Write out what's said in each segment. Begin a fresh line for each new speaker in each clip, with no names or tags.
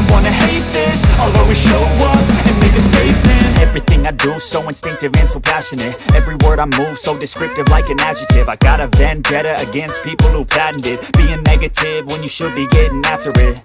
and wanna hate this, I'll always show up and make a statement. Everything I do so instinctive and so passionate. Every word I move so descriptive like an adjective. I got a vendetta against people who patented being negative when you should be getting after it.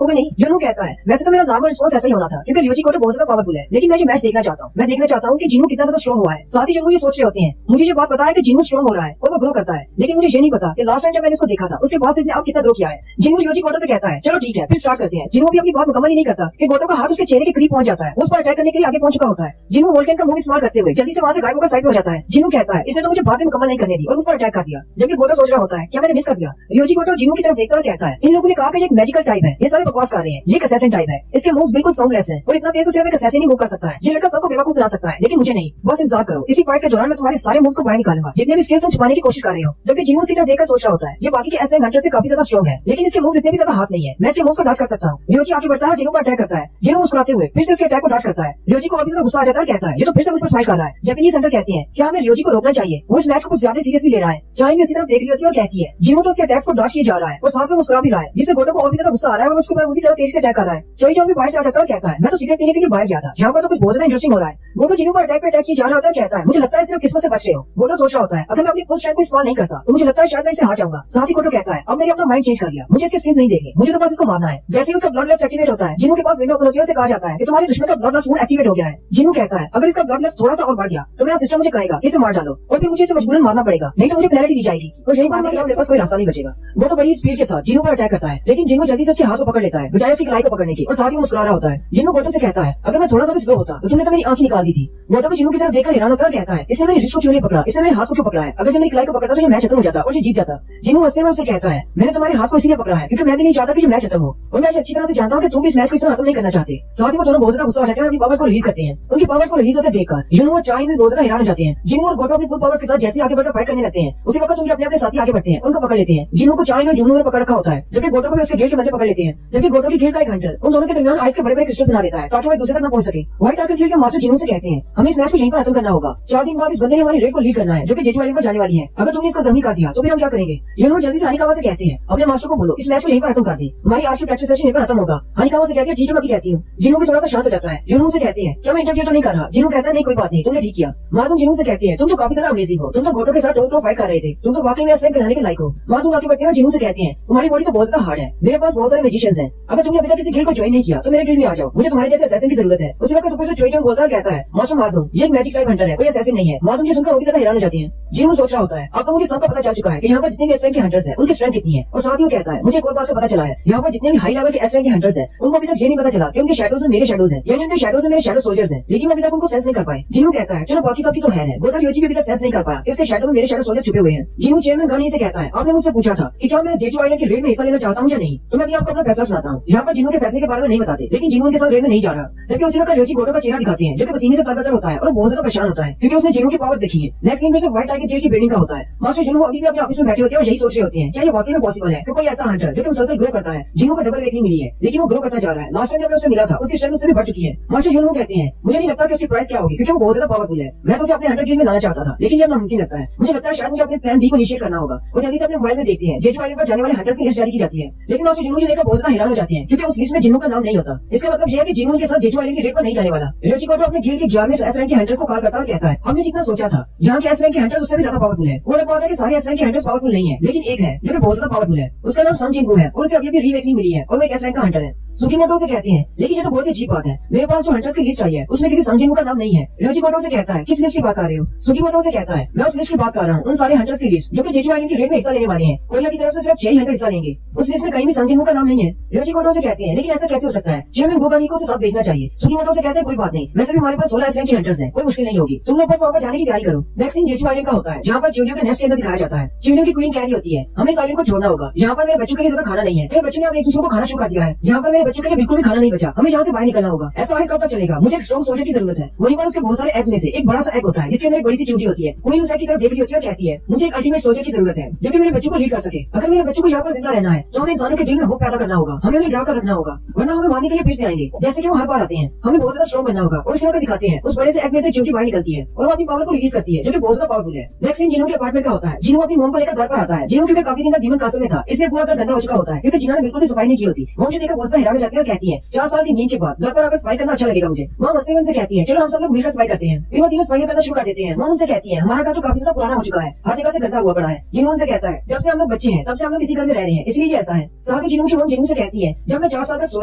नहीं यूनू कहता है वैसे तो मेरा normal response ऐसा ही होना था क्योंकि र्योजी कोटो बहुत ज्यादा पावरफुल है, लेकिन मैं जो मैच देखना चाहता हूँ, मैं देखना चाहता हूँ कि जिन्नू कितना ज्यादा स्ट्रॉन्ग हुआ है। साथ ही जिन्नू ये सोच रहे होते हैं, मुझे जो बात पता है कि जिन्नू स्ट्रॉन्ग हो रहा है और वो ग्रो करता है, लेकिन मुझे ये नहीं पता कि लास्ट टाइम जब मैंने उसको देखा था उसके बाद से इसने अब कितना ग्रो किया है। जिन्नू र्योजी कोटो से कहता है चलो ठीक है फिर स्टार्ट करते हैं। जिन्नू भी अपनी बात मुकम्मल ही नहीं करता कि गोटो का हाथ उसके चेहरे के करीब पहुंच जाता है, उस पर अटैक करने के लिए आगे पहुंच चुका होता है। जिन्नू वोल्केन का मूव इस्तेमाल करते हुए जल्दी से वहां से गायब होकर साइड में हो जाता है। जिन्नू कहता है इसने तो मुझे बात में मुकम्मल नहीं करने दी और मुझ पर अटैक कर दिया, जबकि गोटो सोच रहा होता है क्या मैंने मिस कर दिया। र्योजी कोटो जिन्नू की तरफ देखता है कहता है इन लोगों ने कहा कि एक मैजिकल टाइप है, ये सारे बकवास कर रहे हैं, ये असैसिन टाइप है, इसके मूव्स बिल्कुल साउंडलेस है और इतना तेज सिर्फ एक असैसिन ही मूव कर सकता है। ये लड़का सबको बेवकूफ बना सकता है लेकिन मुझे नहीं, बस इंतजार करो, इसी फाइट के दौरान मैं तुम्हारे सारे मूव्स को बाहर निकालूंगा, जितने भी स्किल्स तुम छुपाने की कोशिश कर रहे हो। जबकि जिन्नू की तरफ देखकर सोच रहा होता है ये बाकी के एसआई हंटर से काफी ज्यादा स्ट्रॉन्ग है, लेकिन इसके मूव्स इतने भी ज्यादा खास नहीं है, मैं इसके मूव्स को डॉज कर सकता हूँ। र्योजी आगे बढ़ता है और जिन्नू पर अटैक करता है। जिन्नू मुस्कुराते हुए फिर से उसके अटैक को डॉज करता है। र्योजी को अभी ज्यादा गुस्सा आ जाता है, कहता है ये तो फिर से मुझ पर स्माइल कर रहा है। जैपनीज हंटर कहते हैं क्या हमें र्योजी को रोकना चाहिए, वो इस मैच को कुछ ज्यादा सीरियसली ले रहा है। चाहे भी उसी तरफ देख रही होती है और कहती है जिन्नू तो उसके अटैक्स को डॉज किया जा रहा है और साथ में मुस्कुरा भी रहा है, जिससे गोटो को और भी ज्यादा गुस्सा आ रहा है और उसके ऊपर वो भी ज्यादा तेजी से अटैक कर रहा है। चोई जो भी बाहर से आ जाता है और कहता है मैं तो सिगरेट पीने के लिए बाहर गया था, यहाँ पर तो कुछ बहुत ज्यादा इंटरेस्टिंग हो रहा है। गोटो जिन्नू पर अटैक पे अटैक किया जा रहा होता है, कहता है मुझे लगता है सिर्फ किस्मत से बच रहे हो। गोटो सोच रहा होता है अगर मैं अपनी फुल स्ट्रेंथ को इस्तेमाल नहीं करता तो मुझे लगता है शायद मैं इसे हार जाऊंगा। साथ ही गोटो कहता है अब मैंने अपना माइंड चेंज कर लिया, मुझे इसके स्किल्स नहीं देखने, मुझे तो बस इसको मारना है। जैसे ही उसका ब्लड लेस एक्टिवेट होता है जिन्नू के पास विंडो ओपन होती है, उसे कहा जाता है कि तुम्हारे दुश्मन का ब्लड लेस मोड एक्टिवेट हो गया है। जिन्नू कहता है अगर इसका ब्लड लेस थोड़ा सा और बढ़ गया तो मेरा सिस्टम मुझे कहेगा इसे मार डालो और फिर मुझे इसे मजबूरन मारना पड़ेगा, नहीं तो मुझे पेनल्टी दी जाएगी और यही मारने के लिए मेरे पास कोई रास्ता नहीं बचेगा। गोटो बड़ी स्पीड के साथ जिन्नू पर अटैक करता है, लेकिन जिन्नू जल्दी से उसके हाथ को पकड़ लेता है बजाय उसकी कलाई को पकड़ने की और साथ ही मुस्कुरा रहा होता है। जिन्नू गोटो से कहता है अगर मैं थोड़ा सा भी स्लो होता तो तुमने तो मेरी आंखें निकाल दी थी। गोटो भी जिन्नू की तरफ देखकर हैरान होता है, कहता है इसने मेरी रिस्ट को क्यों नहीं पकड़ा, इसने मेरे हाथ को क्यों पकड़ा है, अगर जब मेरी कलाई को पकड़ता तो ये मैच खत्म हो जाता और ये जीत जाता। जिन्नू हंसते हुए उससे कहता है मैंने तुम्हारे हाथ को इसलिए पकड़ा है क्योंकि मैं भी नहीं चाहता कि ये मैच खत्म हो और मैं अच्छी तरह से जानता हूँ कि तुम भी इस मैच को इस तरह खत्म नहीं करना चाहते। साथ ही वो दोनों बहुत ज्यादा गुस्सा हो जाते हैं और अपनी पावर्स को रिलीज करते हैं। उनकी पावर्स को रिलीज होते देखकर जिन्नू और चाई में बहुत ज्यादा हैरान हो जाते हैं। जिन्नू और गोटो अपनी फुल पावर्स के साथ जैसे आगे बढ़कर फाइट करने लगते हैं उसी वक्त उनके अपने अपने साथी आगे बढ़ते हैं, उनको पकड़ लेते हैं। जिन्नू को चाई में जुनू ने पकड़ रखा होता है, जबकि गोटो को उसके गेट के मध्य पकड़ लेते हैं। जबकि गोटो की गेट का एक हंटर उन दोनों के दरमियान आइस के बड़े बड़े क्रिस्टल बना देता है ताकि वो एक दूसरे तक न पहुंच सके। व्हाइट आर्कर गेट के मास्टर जिन्नू से कहते हैं हमें इस मैच को यहीं पर खत्म करना होगा, 4 दिन बाद इस बंदे ने हमारी रेड को लीड करना है जो कि जेजू आइलैंड पर जाने वाली है। अगर तुमने इसको जमीन कर दिया तो फिर हम क्या करेंगे। जिन्नू जल्दी से हानिकावा से कहते हैं अपने मास्टर को बोलो इस मैच को यहीं पर खत्म कर दे, हमारी आज की प्रैक्टिस सेशन यहीं पर खत्म होगा। हानिकावा से कहती है ठीक है मैं भी कहती हूँ। जिन्नू भी थोड़ा सा शांत हो जाता है। जिन्नू से कहते हैं क्या मैं इंटरव्यू तो नहीं कर रहा। जिन्नू कहता है नहीं कोई बात नहीं तुमने ठीक किया। माधुम जिन्नू से कहती है तुम तो काफी ज्यादा अमेजिंग हो, तुम तो गोटो के साथ टो फाइट कर रहे थे, तुम तो वाकई में ऐसे बनाने के लायक हो। माधुम आगे बढ़ते हैं और जिन्नू से कहती है तुम्हारी बॉडी तो बहुत ज्यादा हार्ड है, मेरे पास बहुत सारे मैजिशियंस हैं, अगर तुमने अभी तक किसी गिल्ड को ज्वाइन नहीं किया तो मेरे गिल्ड में आ जाओ, मुझे तुम्हारे जैसे असैसिन की जरूरत है। उसी वक्त ऊपर से चोई बोलता है कहता है मास्टर माधुम ये एक मैजिक टाइप हंटर है, कोई असैसिन नहीं है। माधुम जी सुनकर और भी ज्यादा हैरान हो जाती है। जिन्नू सोच रहा होता है अब तो मुझे सबका पता चल चुका है कि यहाँ पर जितने भी एस रैंक के हंटर्स हैं उनकी स्ट्रेंथ कितनी है और साथ ही वो कहता है मुझे एक और बात का पता चला है यहाँ पर जितने भी हाई लेवल के एस रैंक के हंटर्स हैं उनको अभी तक ये नहीं पता चला कि उनके शैडोज में मेरे शैडोज हैं, यानी उनके शैडोज में मेरे शैडो सोल्जर्स हैं, लेकिन अभी तक उनको सेंस नहीं कर पाए। जिन्नू कहता है चलो बाकी सबकी तो है गोटो र्योजी भी अभी तक सेंस नहीं कर पाया कि उसके शैडो में मेरे शैडो सोल्जर्स छुपे हुए हैं। जिन्नू चेयरमैन गानी से कहता है आपने मुझसे पूछा था कि क्या मैं जेजू आइलैंड की रेड में हिस्सा लेना चाहता हूँ या नहीं, तो मैं अभी आपको अपना फैसला सुनाता हूँ। यहाँ पर जिन्नू के फैसले के बारे में नहीं बताते, लेकिन जिन्नू के साथ रेड में नहीं जा रहा, जबकि उसी वक्त र्योजी गोटो का चेहरा दिखाते हैं जो कि पसीने से तरबतर होता है और बहुत ज्यादा परेशान होता है क्योंकि उसने जिन्नू की पावर्स देखी है। नेक्स्ट सीन में से व्हाइट टाइगर की बिल्डिंग का होता है। मास्टर जिन्नू अभी भी अपने ऑफिस में बैठे होते हैं और यही सोच रहे होते हैं क्या ये वाकई में पॉसिबल है कि कोई ऐसा हंटर जो कि मुसलसल ग्रो करता है। जिन्नू को डबल वेक नहीं मिली है लेकिन वो ग्रो करता जा रहा है। लास्ट टाइम जब उससे मिला था उसकी स्ट्रेंथ उससे भी बढ़ चुकी है। मास्टर जिन्नू कहते हैं मुझे नहीं लगता कि उसकी प्राइस क्या होगी क्योंकि वो बहुत ज्यादा पावरफुल है, मैं तो उसे अपने हंटर टीम में लाना चाहता था लेकिन ये नामुमकिन लगता है। मुझे लगता है शायद मुझे अपने प्लान बी को इनिशिएट करना होगा। वो जल्दी से अपने मोबाइल में देखते हैं जेजू आइलैंड पर जाने वाले हंटर्स की लिस्ट जारी की जाती है, लेकिन मास्टर जिन्नू ये देखकर बहुत ज्यादा हैरान हो जाते हैं क्योंकि उस लिस्ट में जिन्नू का नाम नहीं होता। इसका मतलब यह है कि जिन्नू के साथ जेजू आइलैंड की रेड पर नहीं जाने वाला। र्योजी कोटो अपने गिल्ड के 11वें एस रैंक के हंटर्स को कॉल करता है और कहता है हमने जितना सोचा था यहाँ के एस रैंक के हंटर्स उससे भी ज्यादा पावरफुल है। वो लगता है कि सारे एस रैंक के हंटर्स पावरफुल नहीं है, लेकिन एक है जो कि बहुत ज्यादा पावरफुल है, उसका नाम सन जिंगू है और उसे अभी भी रीवेक नहीं मिली है और वो एक एस रैंक का हंटर है। सुकीमोटो से कहते हैं लेकिन ये तो बहुत ही अजीब बात है, मेरे पास जो हंटर्स की लिस्ट आई है उसमें किसी सन जिंगू का नाम नहीं है। र्योजी कोटो से कहता है किस लिस्ट की बात कर रहे हो। सुकीमोटो से कहता है मैं उस लिस्ट की बात कर रहा हूँ, उन सारे हंटर्स की लिस्ट जो कि जेजू आइलैंड की रेड में हिस्सा लेने वाले हैं। कोरिया की तरफ से सिर्फ 6 हंटर हिस्सा लेंगे, उस लिस्ट में कहीं भी सन जिंगू का नाम नहीं है। र्योजी कोटो से कहते हैं लेकिन ऐसा कैसे हो सकता है, चेयरमैन गोगानी को उसे साथ भेजना चाहिए। सुकीमोटो से कहते हैं कोई बात नहीं, वैसे भी हमारे पास 16 एस रैंक के हंटर्स हैं, कोई मुश्किल नहीं होगी, तुम लोग बस वहाँ पर जाने की तैयारी करो। नेक्स्ट सीन जेजू आइलैंड का होता है जहाँ पर चिड़ियों के नेस्ट के अंदर दिखाया जाता है। चिड़ियों की क्वीन कह रही होती है हमें इस आइलैंड को छोड़ना होगा, यहाँ पर मेरे बच्चों के लिए ज्यादा खाना नहीं है, मेरे बच्चों ने अब एक दूसरे को खाना शुरू कर दिया है, यहाँ पर मेरे बच्चों के लिए बिल्कुल भी खाना नहीं बचा, हमें यहाँ से बाहर निकलना होगा। ऐसा है कब तक चलेगा, मुझे एक स्ट्रॉन्ग सोल्जर की जरूरत है। वहीं पर उसके बहुत सारे एग्स में से एक बड़ा सा एग होता है जिसके अंदर एक बड़ी सी चूटी होती है। क्वीन उस एग की तरफ देख रही होती है और कहती है मुझे एक अल्टीमेट सोल्जर की जरूरत है जो कि मेरे बच्चों को लीड कर सके। अगर मेरे बच्चों को यहाँ पर जिंदा रहना है तो हमें इंसानों के दिल में होप पैदा करना होगा, हमें उन्हें ड्रा कर रखना होगा, वरना हमें मारने के लिए फिर से आएंगे, जैसे कि वो हर बार आते हैं। हमें बहुत ज्यादा स्ट्रॉन्ग बनना होगा और उसी वक्त दिखाते हैं उस बड़े से एग में से चींटी बाहर निकलती है और वो अपनी पावर को रिलीज करती है, जो कि बहुत ज्यादा पावरफुल है। नेक्स्ट सीन जिन्हों के अपार्टमेंट का होता है। जिन्हों अपनी मोम को लेकर घर पर आता है। जिन्हों क्योंकि काफी दिन तक डीमन कासल में था, इसलिए पूरा घर गंदा हो चुका होता है, क्योंकि जिन्होंने बिल्कुल भी सफाई नहीं की होती। मोम से देखकर बहुत ज्यादा हैरान हो जाती है और कहती है 4 साल की नींद के बाद घर पर आकर सफाई करना अच्छा लगेगा मुझे। मोम मस्ती से कहती है चलो हम सब लोग मिलकर सफाई करते हैं। इन तीनों सफाई करना शुरू कर देते हैं। मोम उनसे कहती है हमारा घर तो काफी ज्यादा पुराना हो चुका है, हर जगह से गंदा हुआ पड़ा है। जिन्हों उनसे कहता है जब से हम लोग बच्चे हैं तब से हम लोग इसी घर में रह रहे हैं, इसलिए ये ऐसा है। साथ ही जिन्हों की मोम जिन्हों से कहती है जब मैं 4 साल तक सो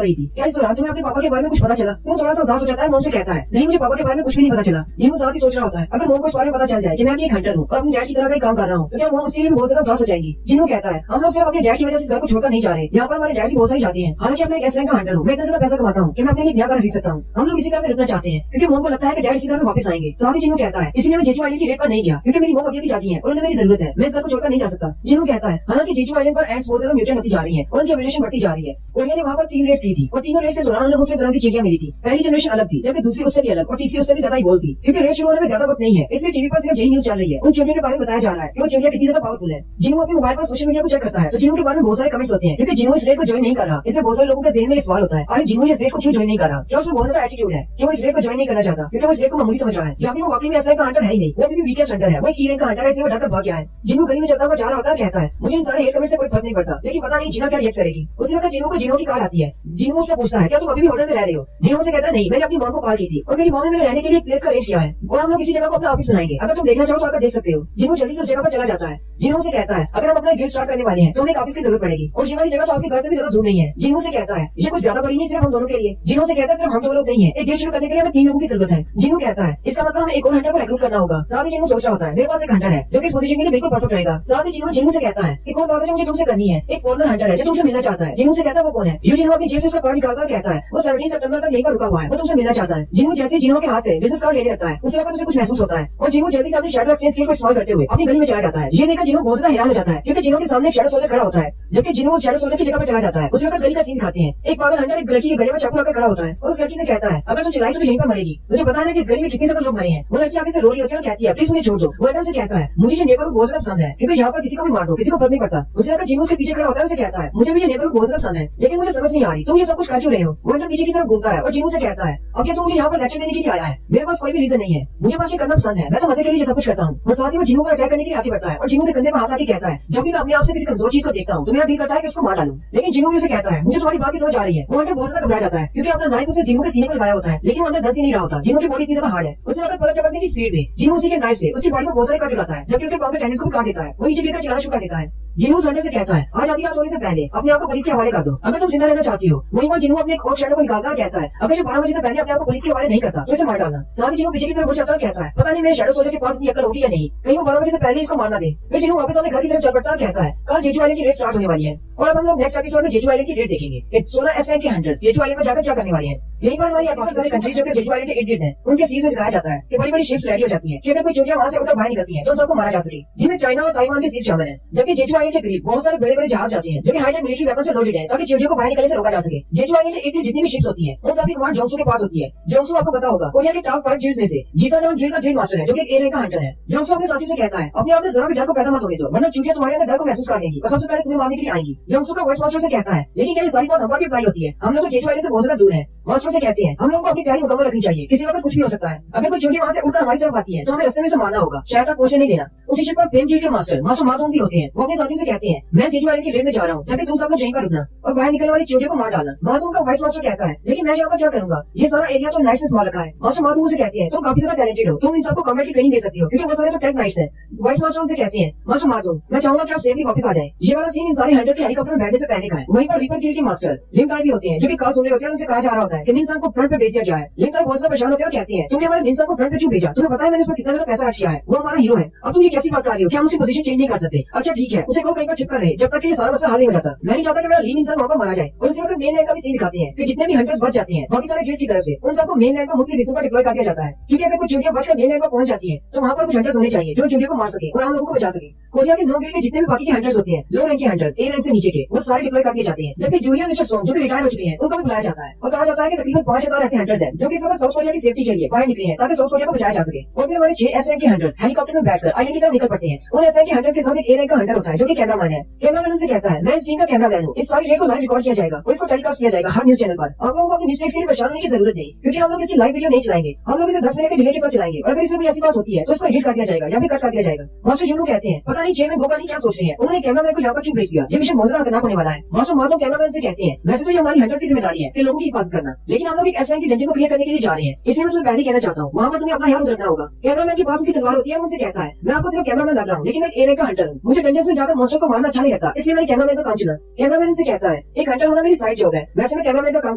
रही थी, क्या इस दौरान तुम्हें अपने पापा के बारे में कुछ पता चला? वो थोड़ा सा उदास हो जाता है। मोम से कहता है नहीं, मुझे पापा के बारे में कुछ भी नहीं पता चला। जिन्हों साथ ही सोच रहा होता है अगर मोम को इस बारे में पता चल जाए कि मैं भी एक हंटर हूँ और अपने डैड की तरह का काम कर रहा हूँ, तो क्या मोम उसके लिए भी बहुत ज्यादा उदास हो जाएंगी। जिन्हों कहता है हम लोग सिर्फ अपने डैड की वजह से घर को छोड़कर नहीं जा रहे, यहाँ पर हमारे डैड भी बहुत सारी जाती है। हालांकि मैं एक ऐसे का हंटर हूँ, मैं इतना ज्यादा पैसा कमाता हूँ कि मैं अपने लिए नया घर खरीद सकता हूँ। हम लोग इसी घर में रुकना चाहते हैं क्योंकि मोम को लगता है कि डैड इसी घर में वापस आएंगे। साथ ही जिन्हों कहता है इसलिए मैं जेजू आइलैंड की रेट पर नहीं गया, क्योंकि मेरी मोम अभी भी जाती है और उन्हें मेरी जरूरत है, मैं इस घर को छोड़कर नहीं जा सकता। जिन्हों कहता है हालांकि जेजू आइलैंड पर एंड्स बहुत ज्यादा म्यूटेंट होती जा रही है और उनकी एवोल्यूशन बढ़ती जा रही है। कोरिया ने वहाँ पर 3 रेस दी थी और तीनों रेस के दौरान उन्हें मुख्य तरह की चिड़िया मिली थी। पहली जनरेशन अलग थी, जबकि दूसरी उससे भी अलग और तीसरी उससे भी ज्यादा इवॉल्व थी। क्योंकि रेस शुरू होने में ज्यादा वक्त नहीं है, इसलिए टीवी पर सिर्फ यही न्यूज चल रही है। उन चिड़िया के बारे में बताया जा रहा है कि वो चिड़िया कितनी ज्यादा पावरफुल है। जिन्हों अपने मोबाइल पर सोशल मीडिया को चेक करता है तो जिन्हों के बारे में बहुत सारे कमेंट्स होते हैं, क्योंकि जिन्हों इस रेट को ज्वाइन नहीं कर रहा, इसलिए बहुत सारे लोगों के दिल में सवाल होता है अरे जिन्हों इस रेट को क्यों ज्वाइन नहीं कर रहा? क्या उसमें बहुत ज्यादा एटीट्यूड है कि वो इस रेट को ज्वाइन नहीं करना चाहता क्योंकि वो इस रेट को मामूली समझ रहा है, या फिर वो वाकई में ऐसा का हंटर है ही नहीं, वो अभी भी वीकेस्ट हंटर है, वो की रैंक का हंटर है, इसलिए वो डरकर भाग गया है। जिन्हों गली में चलता हुआ जा रहा होता है कहता है मुझे इन सारे हेट कमेंट से कोई फर्क नहीं पड़ता, लेकिन पता नहीं जिन्हों क्या रिएक्ट करेगी। उसी वक्त जिन्हों को जिन्हों की कॉल आती है। जिन्हों से पूछता है क्या तुम अभी भी होटल में रह रहे हो? जिन्हों से कहता है नहीं, मैंने अपनी मॉम को कॉल की थी और मेरी मॉम ने मेरे रहने के लिए एक प्लेस का अरेंज किया है और हम लोग इसी जगह को अपना ऑफिस बनाएंगे, अगर तुम देखना चाहो तो आकर देख सकते हो। जिन्हों जल्दी से उस जगह पर चला जाता है। जिन्हों से कहता है अगर हम अपना गिल्ड स्टार्ट करने वाले हैं तो हमें एक ऑफिस की जरूरत पड़ेगी और ये वाली जगह तो आपके घर से भी ज्यादा दूर नहीं है। जिन्हों से कहता है ये कुछ ज्यादा बड़ी नहीं, सिर्फ हम दोनों के लिए। जिन्हों से कहता है सिर्फ हम दो लोग नहीं है, एक गिल्ड शुरू करने के लिए हमें 3 लोगों की जरूरत है। जिन्हों कहता है इसका मतलब हमें एक और हंटर को रिक्रूट करना होगा। साथ ही जिन्हों सोच रहा होता है मेरे पास एक हंटर है जो कि इस पोजीशन के लिए बिल्कुल परफेक्ट रहेगा। साथ ही जिन्हों से कहता है एक और बात है जो मुझे तुमसे करनी है, एक फॉरनर हंटर है जो तुमसे मिलना चाहता है। जिन्हों से कहता है वो कौन है? यो जिन्हों अपनी जेब से उसका कार्ड निकालकर कहता है वो 17 सितंबर तक यहीं पर रुका हुआ है, वो तुमसे मिलना चाहता है। जिन्हों जैसे जिन्हों के हाथ से बिजनेस कार्ड लेने लगता है उसी वक्त उसे कुछ महसूस होता है और जिन्हों जल्दी से अपनी शैडो एक्सचेंज स्किल को इस्तेमाल करते हुए अपनी गली में चला जाता है। ये देखकर जिन्हों बहुत ज्यादा हैरान हो जाता है क्योंकि जिन्हों के सामने एक शैडो सोल्जर खड़ा होता है, जबकि जिन्हों उस शैडो सोल्जर की जगह पर चला जाता है। उसी वक्त गली का सीन दिखाते हैं। एक पागल हंटर एक लड़की के गले में चाकू लाकर खड़ा होता है और उस लड़की से कहता है अगर तुम चलाई तो यहीं पर मरेगी। मुझे पता है कि इस गली में कितने ज्यादा लोग मरे हैं। वो लड़की आगे से रो रही होती है और कहती है प्लीज मुझे छोड़ दो। वो हंटर से कहता है मुझे ये नेबरहुड बहुत ज्यादा पसंद है क्योंकि यहाँ पर किसी को भी मार दो किसी को फर्क नहीं पड़ता। उसी वक्त जिन्हों उसके पीछे खड़ा होता है उसे कहता है मुझे भी ये नेबरहुड बहुत ज्यादा पसंद है, लेकिन मुझे समझ नहीं आ रही तुम ये सब कुछ कर क्यों रहे हो। वो हंटर पीछे की तरफ घूमता है और जिन्हों से कहता है अब क्या तुम मुझे यहाँ पर लेक्चर देने के लिए आया है? मेरे पास कोई भी रीजन नहीं है, मुझे बस ये करना पसंद है, मैं तो मजे के लिए सब कुछ करता हूँ। और साथ ही वो जिन्हों को अटैक करने के लिए आगे बढ़ता है और जिन्हों के कंधे पर हाथ आके कहता है जब भी मैं अपने आप से किसी कमजोर चीज को देखता हूँ तो मेरा दिल करता है कि उसको मार डालूं। लेकिन जिन्हों उसे कहता है मुझे तुम्हारी बात की समझ आ रही है। वो हंटर बहुत ज्यादा घबरा जाता है क्योंकि अपना नाइफ उसे जिन्हों के सीने पर लगाया होता है, लेकिन वो अंदर दर्द ही नहीं रहा होता। जिन्हों की बॉडी इतनी ज्यादा हार्ड है उसे अगर पलक झपकने की स्पीड में जिन्हों उसी के नाइफ से उसकी बॉडी में बहुत सारे कट लगाता है, जबकि उसके पांव के टेंडन को भी काट देता है। वो नीचे गिरकर चिल्लाना शुरू कर देता है। जिन्हों हंटर से कहता है आज आधी रात होने से पहले अपने आप को पुलिस के हवाले कर दो अगर तुम जिंदा रहना चाहती हो। वहीं पर जिन्हों अपने एक और शैडो को निकालता है कहता है अगर जो 12 बजे से पहले अपने आप को पुलिस के हवाले नहीं करता तो इसे मार डालना। साथ ही जिन्हों पीछे की तरफ बढ़ जाता है कहता है पता नहीं मेरे शैडो सोल्जर के पास इतनी अकल होगी या नहीं, कहीं वो 12 बजे से पहले इसको मारना दे। फिर जिन्हों वापस अपने घर की तरफ चल पड़ता है कहता है कल जेजू आइलैंड की रेस स्टार्ट होने वाली है और अब हम लोग नेक्स्ट एपिसोड में जेजू आइलैंड की रेट देखेंगे। 16 एसआई के हंटर्स जेजू आइलैंड पर जाकर क्या करने वाले हैं। यही बार हमारी काफी सारे कंट्रीज जो कि जेजू आइलैंड के इर्द-गिर्द हैं उनके सीज में दिखाया जाता है कि बड़ी बड़ी शिप्स रेडी हो जाती हैं कि अगर कोई चोटियां वहां से उठकर बाहर निकलती हैं तो सबको मारा जा सके, जिनमें चाइना और ताइवान के सीज शामिल हैं। जबकि जेजू आइलैंड के करीब बहुत सारे बड़े बड़े जहाज जाते हैं जो कि हाईटेक मिलिट्री वेपन से लोडेड है ताकि चोटियों को बाहर निकलने से रोका जा सके। जेजू आइलैंड के इर्द जितनी भी शिप्स होती हैं उन सभी कमांड जोंसू के पास होती है। जोंसू आपको पता होगा कोरिया के टॉप 5 गिल्ड्स में से जीसाडान गिल्ड का गिल्ड मास्टर है जो कि एक एरिया का हंटर है। जोंसू अपने साथियों से कहता है अपने आप में जरा भी डर को पैदा मत होने दो वरना चोटियां तुम्हारे अंदर डर को महसूस कर लेंगी और सबसे पहले तुम्हें मारने के लिए आएंगी। जोंसू का वॉइस मास्टर से कहता है लेकिन क्या ये सारी बात हम पर भी अप्लाई होती है? हम लोग तो जेजू आइलैंड से बहुत ज्यादा दूर है। मास्टर से कहते हैं हम लोगों को अपनी तैयारी मुकम्मल रखनी चाहिए, किसी वक्त कुछ भी हो सकता है। अगर कोई चोटी वहाँ से उड़कर हमारी तरफ आती है तो हमें रास्ते में से मारना होगा, शहर तक पहुंचने नहीं देना। उसी शिप पर फेम गिल्ड के मास्टर माधोन भी होते हैं। वो अपने साथियों से कहते हैं मैं जेजू आइलैंड की रेड में जा रहा हूँ, जबकि तुम सब लोग यहीं पर रुकना और बाहर निकलने वाली चोटियों को मार डालना। माधोन का वाइस मास्टर कहता है लेकिन मैं यहाँ पर क्या करूंगा, ये सारा एरिया तो नाइट से संभाल रखा है। मास्टर माधोन से कहते हैं तुम काफी ज्यादा टैलेंटेड हो, तुम इन सबको कॉम्बैट की ट्रेनिंग दे सकती हो क्योंकि वो सारे तो टेक नाइट्स है। वाइस मास्टर उनसे कहते हैं मास्टर माधोन मैं चाहूंगा कि आप सेफली वापस आ जाए। ये वाला सीन इन सारे हंटर्स के हेलीकॉप्टर में बैठने से पहले का है। वहीं पर रीपर गिल्ड के मास्टर लिंगताई भी होते हैं जो कि कॉल सुन रहे होते हैं। उनसे कहा जा रहा होता है कि मिनसंग को फ्रंट पे भेज दिया गया है। लिंगताई बहुत ज्यादा परेशान होते हैं और कहती है तुमने हमारे मिनसंग को फ्रंट पे क्यों भेजा, तुम्हें पता है मैंने उस पर कितना ज्यादा पैसा खर्च किया है, वो हमारा हीरो है। अब तुम ये कैसी बात कर रही हो कि हम उसकी पोजीशन चेंज नहीं कर सकते। अच्छा ठीक है उसे कहो कहीं पर चुप कर रहे जब तक कि ये सारा मसला हल नहीं हो जाता। मैं नहीं चाहता कि मेरा ली मिनसंग वहाँ पर मारा जाए। और उसी वक्त मेन लाइन का भी सीन दिखाते हैं कि जितने भी हंटर्स बच जाते हैं बाकी सारे गिल्ड्स की तरफ से उन सबको मेन लाइन पर मुख्य हिस्सों पर डिप्लॉय कर दिया जाता है क्योंकि अगर कुछ चोटियां बचकर मेन लाइन पर पहुंच जाती है तो वहाँ पर कुछ हंटर्स होने चाहिए जो चोटियों को मार सके और हम लोगों को बचा सके। कोरिया के 9 गिल्ड के जितने भी बाकी के हंटर्स होते हैं लो रैंक के हंटर्स ए रैंक से नीचे के वो सारे डिप्लॉय कर दिए जाते हैं, जबकि जूलिया मिस्टर सोंग जो कि रिटायर हो चुके हैं उनको भी बुलाया जाता है और कहा जाता है बताया कि तकरीबन 5000 ऐसे हंटर्स हैं जो कि इस वक्त साउथ कोरिया की सेफ्टी के लिए बाहर निकले हैं ताकि साउथ कोरिया को बचाया जा सके। और फिर हमारे 6 एसआई के हंटर्स हेलीकॉप्टर में बैठकर आईलैंड की तरफ निकल पड़ते हैं। उन एसआई के हंटर्स के साथ एक ए रैंक का हंटर होता है जो कि कैमरामैन है। कैमरामैन उनसे कहता है मैं इस टीम का कैमरामैन हूँ, इस सारी रेड को लाइव रिकॉर्ड किया जाएगा और इसको टेलीकास्ट किया जाएगा हर न्यूज चैनल पर। आप लोगों को अपनी मिस्टेक्स के लिए परेशान होने की जरूरत नहीं, क्योंकि हम लोग इसकी लाइव वीडियो नहीं चलाएंगे। हम लोग इसे 10 मिनट के डिले के साथ चलाएंगे और अगर इसमें कोई ऐसी बात होती है तो उसको एडिट कर दिया जाएगा या फिर कट कर दिया जाएगा। मास्टर जुनू कहते हैं पता नहीं चेयरमैन गोकानी क्या सोच रहे हैं, उन्होंने कैमरामैन को यहाँ पर क्यों भेज दिया, ये मिशन बहुत ज्यादा खतरनाक होने वाला है। मास्टर मार्लो कैमरामैन से कहते हैं वैसे तो ये हमारी हंटर्स की जिम्मेदारी है कि लोगों की हिफाजत करना, लेकिन हम लोग एक एसआई की डेंजर को क्लियर करने के लिए जा रहे हैं, इसलिए मैं तुम्हें पहले कहना चाहता हूँ वहाँ पर तुम्हें अपना ध्यान रखना होगा। कैमरामैन के पास उसकी तलवार होती है, उनसे कहता है मैं आपको सिर्फ कैमरामैन लग रहा हूँ लेकिन मैं ए रैंक का हंटर हूँ, मुझे डेंजर्स में जाकर मॉन्स्टर्स को मारना अच्छा नहीं लगता, इसलिए मैंने कैमरामैन का काम चुना। कैमरामैन से कहता है एक हंटर होना मेरी साइड जॉब है, वैसे मैं कैमरामैन का काम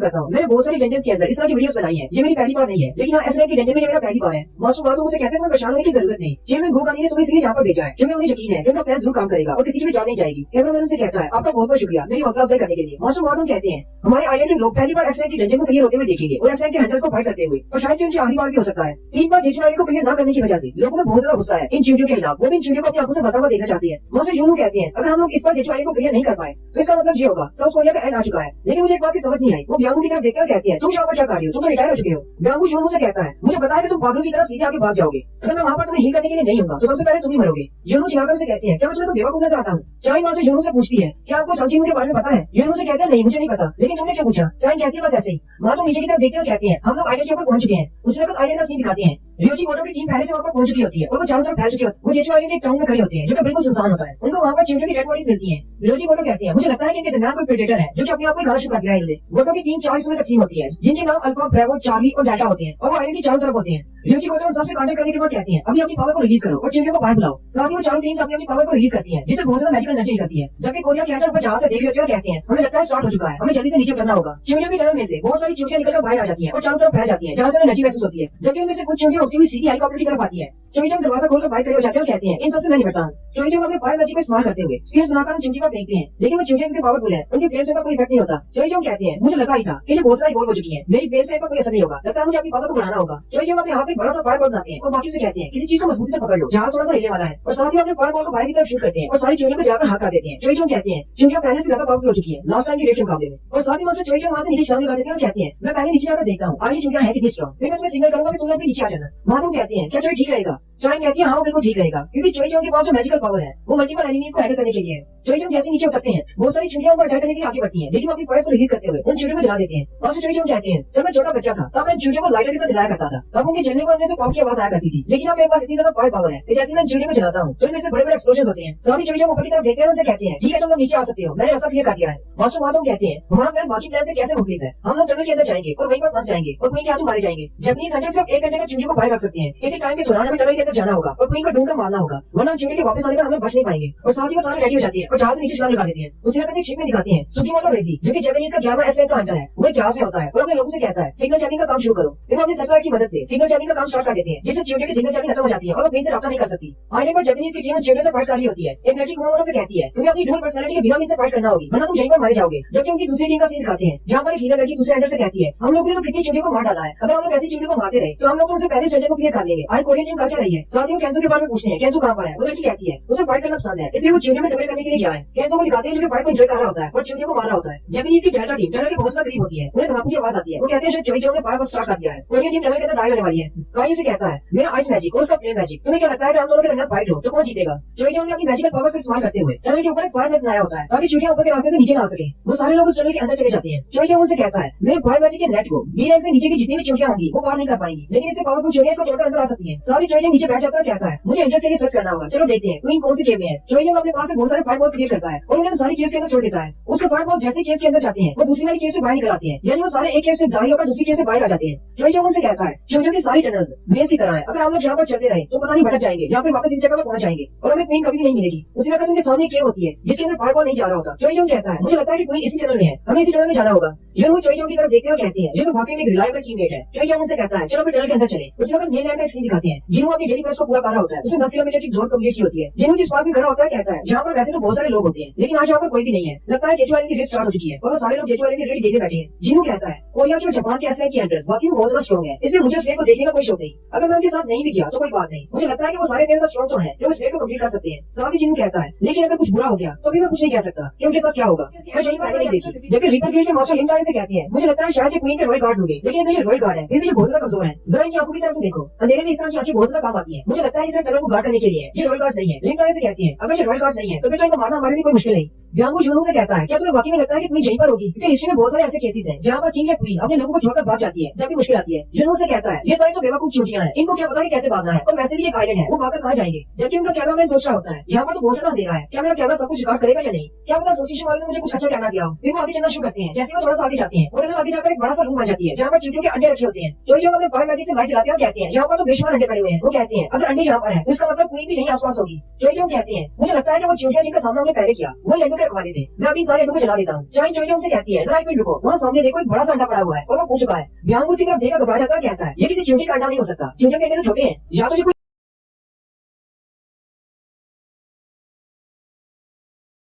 करता हूँ, मैंने बहुत सारी डेंजर्स के अंदर इस तरह की वीडियोस बनाई है, ये मेरी पहली बार नहीं है, लेकिन हाँ एस रैंक की डेंजर में ये मेरा पहली बार है। मास्टर मार्लो मुझे कहते हैं तुम्हें परेशान होने की जरूरत नहीं, चेयरमैन गोकानी ने तुम्हें इसलिए यहाँ पर भेजा है क्योंकि उन्हें यकीन है कि उनका प्लान जरूर काम करेगा और किसी की भी जान नहीं जाएगी। कैमरामैन से कहता है आपका बहुत बहुत शुक्रिया मेरी हौसला अफजाई करने के लिए। मास्टर मार्लो कहते हैं हमारे आईलैंड के लोग पहली बार एस रैंक की डेंजर को क्लियर होते हुए देखेंगे और एस रैंक के हंटर्स को फाइट करते हुए, और शायद से उनकी आखिरी बार भी हो सकता है। 3 बार जेचू आईलैंड को क्लियर न करने की वजह से लोगों में बहुत ज्यादा गुस्सा है इन चींटियों के खिलाफ, वो भी इन चींटियों को अपनी आंखों से बढ़ता हुआ देखना चाहती है। मास्टर यूनू कहते हैं अगर हम लोग इस बार जेचू आईलैंड को क्लियर नहीं कर पाए तो इसका मतलब ये होगा साउथ कोरिया का एंड आ चुका है। लेकिन मुझे एक बात की समझ नहीं आई, वो ब्यांगू की तरफ देखकर कहती है तुम यहाँ पर क्या कर रही हो, तुम तो रिटायर हो चुके हो। ब्यांगू यूनू से कहता है मुझे पता है कि तुम पागलों की तरह सीधे आगे भाग जाओगे, अगर मैं वहाँ पर तुम्हें हील करने के लिए नहीं होगा तो सबसे पहले तुम ही मरोगे। यूनू चिल्लाकर से कहती है क्या मैं तुम्हें कोई बेवकूफ नजर आता हूँ। चाई माँ से यूनू से पूछती है क्या आपको संजीव के बारे में पता है। यूनू से कहते हैं नहीं मुझे नहीं पता, लेकिन तुमने क्यों पूछा। चाई कहती है बस ऐसे ही। माँ तो नीचे की तरफ देखते हुए कहती है हम लोग आईलैंड के ऊपर पहुंच चुके हैं। उसी वक्त आईलैंड का सीन दिखाते हैं, रियोची मोटो की टीम पहले से वहाँ पर पहुंच चुकी होती है और वो चारों तरफ फैल चुकी होती है। वो जेचू आईलैंड के टाउन में खड़ी होती है जो कि बिल्कुल सुनसान होता है, उनको वहाँ पर चींटियों की डेड बॉडीज मिलती है। रियोची मोटो कहती है मुझे लगता है कि इनके दरमियान कोई प्रेडेटर है जो कि अपने आप को खाना शुरू कर दिया है इन्होंने। मोटो की टीम 4 हिस्सों में तकसीम होती है जिनके नाम अल्फा, ब्रेवो, चार्ली और डेल्टा होते हैं और वो आईलैंड की चारों तरफ होते हैं। रियोची मोटो सबसे कांटेक्ट करने के बाद कहती है अभी अपनी पावर को रिलीज करो और चींटियों को बाहर बुलाओ। साथ ही वो चारों टीम्स अपनी अपनी पावर्स को रिलीज करती है जिससे बहुत ज्यादा मैजिकल एनर्जी निकलती है। जबकि कोरिया के हंटर ऊपर जहाज से देख रहे होते हैं और कहते हैं हमें लगता है स्टार्ट हो चुका है, हमें जल्दी से नीचे उतरना होगा। चींटियों की टनल में से बहुत सारी चींटियां निकलकर बाहर आ जाती हैं और चारों तरफ फैल जाती हैं जहां से उन्हें एनर्जी महसूस होती है। जबकि उनमें से कुछ चींटियां उड़ती हुई सीधी हेलीकॉप्टर की तरफ आती है। चोईजोंग दरवाजा खोलकर बाहर खड़े हो जाते हैं और कहते हैं इन सबसे मैं निपटता हूँ। चोईजोंग अपने फायर मैजिक का इस्तेमाल करते हुए स्पीयर्स बनाकर उन चींटी पर फेंकते हैं, लेकिन वो चींटियां उनके पावरफुल है, उनकी फ्लेम सेप पर कोई इफेक्ट नहीं होता। चोईजोंग कहते हैं मुझे लगा ही था कि ये बहुत सारी इवॉल्व हो चुकी है, मेरी फ्लेम सेप पर कोई असर नहीं होगा, लगता है मुझे अपनी पावर को बढ़ाना होगा। चोईजोंग अपने हाथ में बड़ा सा फायर बॉल बनाते हैं और बाकी से कहते हैं किसी चीज को मजबूती से पकड़ लो, जहाज थोड़ा सा हिलने वाला है, और साथ ही अपने फायर बॉल को बाहर की तरफ शूट करते हैं और सारी चींटियों को जाकर हाथ कर देते हैं। चोईजोंग कहते हैं चींटियां पहले से ज्यादा पावरफुल हो चुकी है लास्ट टाइम की रेट के मुकाबले में, और साथ ही मास्टर चोईजोंग वहां से नीचे छलांग लगा देते हैं और कहते हैं मैं पहले नीचे आकर देखता हूँ आगे चींटियां है कितनी स्ट्रॉन्ग, फिर मैं तुम्हें सिग्नल करूंगा कि तुम लोग भी नीचे आ जाना। माधव कहती है क्या चोई ठीक रहेगा। चोई कहती है हाँ बिल्कुल ठीक रहेगा, क्योंकि चोईजोंग के पास जो मैजिकल पावर है वो मल्टीपल एनिमीज को हैंडल करने के लिए है। चोईजोंग जैसे नीचे उतरते हैं बहुत सारी चींटियों पर अटैक करने के लिए आगे बढ़ती हैं, लेकिन अपनी फायर्स को रिलीज करते हुए उन चींटियों को जला देते हैं। और चोईजोंग कहते हैं जब मैं छोटा बच्चा था तब मैं चींटियों को लाइटर के साथ जलाया करता था, तब उनके जलने पर से पॉप की आवाज आया करती थी, लेकिन अब मेरे पास इतनी ज्यादा फायर पावर है कि जैसे मैं चींटियों को जलाता हूँ तो इनमें से बड़े बड़े एक्सप्लोजन होते हैं। साथ ही चोईजोंग ऊपर की तरफ देखते हैं उनसे कहते हैं ठीक है तुम लोग नीचे आ सकते हो, मैंने रास्ता क्लियर कर दिया है। मास्टर माधव कहते हैं हमारा प्लान बाकी प्लान से कैसे मुख्तलिफ है, हम लोग टनल के अंदर जाएंगे और वहीं पर फंस जाएंगे और क्वीन के हाथों मारे जाएंगे। जैपनीज हंटर सिर्फ 1 घंटे का चींटियों को बाहर रख सकते हैं, इसी टाइम के दौरान हमें टनल के अंदर जाना होगा और क्वीन को ढूंढकर मारना होगा, वरना चींटी के वापस आने पर हम लोग बच नहीं पाएंगे। और साथ ही वो सारे रेडी हो जाती है और जहाज से नीचे छलांग लगा देती है। उसी वक्त एक शिप में दिखाते हैं सुकीमोटो रेजी जो कि जापानीज का 11वां एस रैंक का हंटर है, वो एक जहाज में होता है और अपने लोगों से कहता है सिग्नल चैनिंग का काम शुरू करो। फिर वो अपने सैटेलाइट की मदद से सिग्नल चैनिंग का काम स्टार्ट कर देते हैं, जिससे चींटी की सिग्नल चैनिंग खत्म हो जाती है और वो क्वीन से रब्ता नहीं कर सकती। आईलैंड पर जापानीज की टीम चींटियों से फाइट कर रही होती है। एक लड़की कुमामोटो से कहती है तुम्हें अपनी ड्यूअल पर्सनालिटी के बिना इनसे फाइट करना होगी, वरना तुम यहीं पर मारे जाओगे। जबकि उनकी दूसरी टीम का सीन दिखाते हैं जहाँ पर एक हीलर लड़की दूसरे हंटर से कहती है हम लोग ने तो कितनी चींटियों को मार डाला है, अगर हम लोग ऐसी चींटियों को मारते रहे तो हम लोग उनसे पहले स्टेज को क्लियर कर लेंगे। आज कोरियन टीम कर क्या रही है। साथ ही वो कैंसो के बारे में पूछते हैं कैंसो कहाँ पर है, वो लड़की कहती है उसे फाइट करना पसंद है, इसलिए वो चींटियों में टकराई करने के लिए गया है। कैंसो को दिखाते हैं जो कि फाइट में एंजॉय कर रहा होता है और चींटियों को मार रहा होता है। जापानीज की डेल्टा टीम टनल के बहुत करीब होती है, उन्हें धमाके की आवाज आती है, वो कहते हैं शायद चोईजोंग ने फायर स्टार्ट कर दिया है। कोरियन टीम टनल के अंदर दाई होने वाली है। काई से कहता है मेरा आइस मैजिक और उसका फ्लेम मैजिक, तुम्हें क्या लगता है कि हम दोनों के अंदर फाइट हो तो कौन जीतेगा। चोईजोंग ने अपनी मैजिकल पावर्स का इस्तेमाल करते हुए टनल के ऊपर एक फायर नेट बनाया होता है ताकि चींटियां ऊपर के रास्ते से नीचे ना आ सके। वो सारे लोग उस टनल के अंदर चले जाते हैं। चोईजोंग उनसे कहता है मेरे फायर मैजिक के नेट को बी रैंक से नीचे की जितनी भी चींटियां होंगी वो पार नहीं कर पाएंगी, लेकिन इससे पावरफुल चींटियां इसको तोड़कर अंदर आ सकती हैं। सारी चोईजोंग नीचे बैठ जाता है और कहता है मुझे एंट्रेंस के लिए सर्च करना होगा, चलो देखते हैं क्वीन कौन सी केव में है। चोईजोंग अपने पास से बहुत सारे फायर बॉल्स क्लियर करता है और उन्हें सारी केव्स के अंदर छोड़ देता है। उसके फायर बॉल्स जैसे केव्स के अंदर जाते हैं वो दूसरी वाली केव से बाहर निकल आते हैं, यानी वो सारे एक केव से दाई होकर दूसरी केव से बाहर आ जाते हैं। चोईजोंग उनसे कहता है चींटियों की सारी टनल्स बेस की तरह है, अगर हम लोग यहाँ पर चलते रहे तो पता नहीं भटक जाएंगे या फिर वापस इस जगह पर पहुंच जाएंगे और हमें क्वीन कभी भी नहीं मिलेगी। उसी वक्त उनके सामने केव होती है जिसके अंदर फायर बॉल नहीं जा रहा होता। चोईजोंग कहता है मुझे लगता है कि क्वीन इसी टनल में है, हमें इसी टनल में जाना होगा। यूनू चोईजोंग की तरफ देखते हुए कहती है ये तो वाकई में एक रिलायबल टीममेट है। चोईजोंग उनसे कहता है चलो फिर टनल के अंदर चले। उसी वक्त मेनलैंड का एक सीन दिखाते हैं जिन्हों अपनी डेली क्वेस्ट को पूरा कर रहा होता है, उसने 10 किलोमीटर की दौड़ कंप्लीट की होती है। जिन्हों जिस पार्क में खड़ा होता है कहता है यहाँ पर वैसे तो बहुत सारे लोग होते हैं लेकिन आज यहाँ पर कोई भी नहीं है, लगता है जेचू आइलैंड की रेड स्टार्ट हो चुकी है और वो सारे लोग जेचू आइलैंड की रेड देखने बैठे हैं। जिन्हों कहता है कोरिया की और जापान के एसआई की एंट्रेस बाकी बहुत ज्यादा स्ट्रॉन्ग है, इसलिए मुझे स्लेट को देखने का कोई शौक नहीं। अगर मैं उनके साथ नहीं भी गया तो कोई बात नहीं, मुझे लगता है कि वो सारे मेरे स्ट्रॉन्ग तो है जो स्लेट को कंप्लीट कर सकते हैं। साथ ही जिन कहता है लेकिन अगर कुछ बुरा हो गया तो भी मैं कुछ नहीं कह सकता कि उनके साथ क्या होगा। मैं यही पहले नहीं देखी, जबकि रिपर गिल्ड के मास्टर लिंडा से कहती है मुझे लगता है शायद ये क्वीन के रॉयल गार्ड्स होंगे, लेकिन ये रॉयल गार्ड है फिर भी ये बहुत ज्यादा कमजोर है। जरा इनकी आंखों की तरफ देखो, अंधेरे में इस तरह की आंखें बहुत ज्यादा काम आती है। मुझे लगता है इसे टनल को गार्ड करने के लिए ये रॉयल गार्ड्स नहीं है। लिंडा से कहती है अगर ये रॉयल गार्ड्स नहीं है तो फिर तो इनको मारना हमारे लिए कोई मुश्किल नहीं। ब्यांगो जुनू से कहता है क्या तुम्हें वाकई में लगता है कि क्वीन यहीं पर होगी, क्योंकि हिस्ट्री में बहुत सारे ऐसे केसेस हैं जहाँ पर किंग या क्वीन अपने लोगों को छोड़कर भाग जाती है जब भी मुश्किल आती है। जुनू से कहता है ये सारी तो बेवकूफ चूटियां हैं, इनको क्या पता कि कैसे भागना है, और वैसे भी एक आइलैंड है वो भागकर कहाँ जाएंगे। जबकि उनका कैमरामैन सोच रहा होता है यहाँ पर तो बहुत सारा अंधेरा है, क्या मेरा कैमरा सब कुछ रिकॉर्ड करेगा या नहीं, क्या पता एसोसिएशन वालों ने मुझे कुछ अच्छा कहना दिया हो। फिर वो आगे चलना शुरू करते हैं। जैसे वो थोड़ा सा आगे जाते हैं और आगे जाकर एक बड़ा सा रूम बन जाती है जहाँ पर चींटियों के अंडे रखे होते हैं। जो जो अपने फायर मैजिक से लाइट चलाते हैं कहते हैं यहाँ पर तो बेशुमार अंडे पड़े हुए हैं। वो कहते हैं अगर अंडे यहाँ पर है तो इसका मतलब कोई भी यहीं आसपास होगी। जो कहते हैं मुझे लगता है कि वो चींटियां जिनका सामना हमने पहले किया वही लड्डू के रखवाले थे, मैं अभी सारे लड्डू को चला देता हूँ। चाइन जो से कहती है जरा एक मिनट रुको, वहाँ सामने देखो एक बड़ा सा अंडा पड़ा हुआ है और वो पूछ चुका है। ब्यांगो उसकी तरफ देखकर घबरा जाता कहता है ये किसी चींटी का अंडा नहीं हो सकता, चींटियों के अंडे तो छोटे हैं, या तो